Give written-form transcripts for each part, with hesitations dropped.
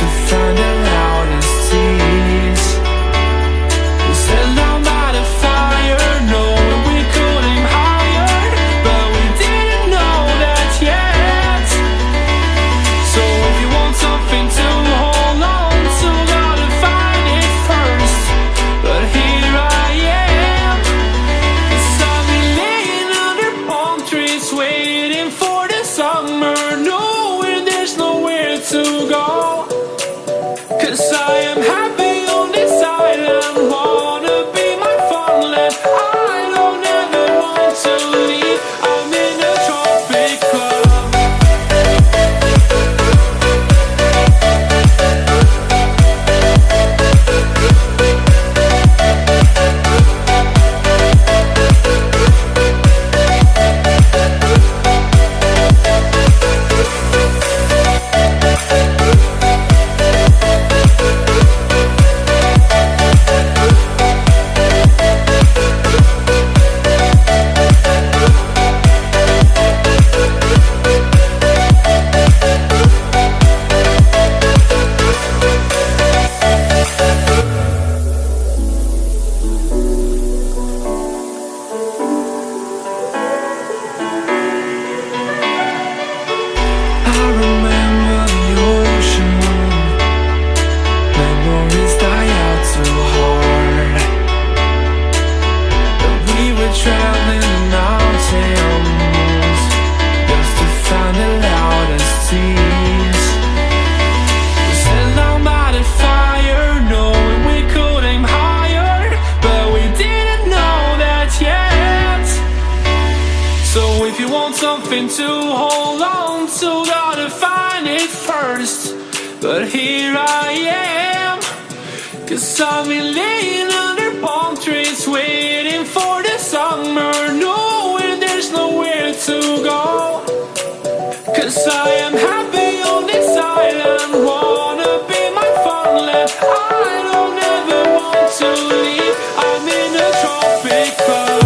to find the loudest tease. We sat down by the fire, knowing we could aim higher, but we didn't know that yet. So if you want something to hold on to, gotta find it first. But here I am, 'cause I've been laying under palm trees, waiting for the summer, knowing there's nowhere to go. 'Cause I am happy on this island, wanna be my farmland. I don't ever want to leave, I'm in a tropic club. I remember the ocean, memories die out too hard. But we were traveling the mountains just to find the loudest tease. We sat down by the fire, knowing we could aim higher, but we didn't know that yet. So if you want something to hold on to, gotta find it first. But here I am, 'cause I've been laying under palm trees, waiting for the summer, knowing there's nowhere to go. 'Cause I am happy on this island, wanna be my farmland. I don't ever want to leave, I'm in a tropic club.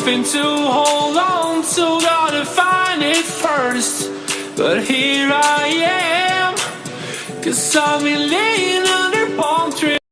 something to hold on to, gotta find it first. But here I am, 'cause I've been laying under palm trees.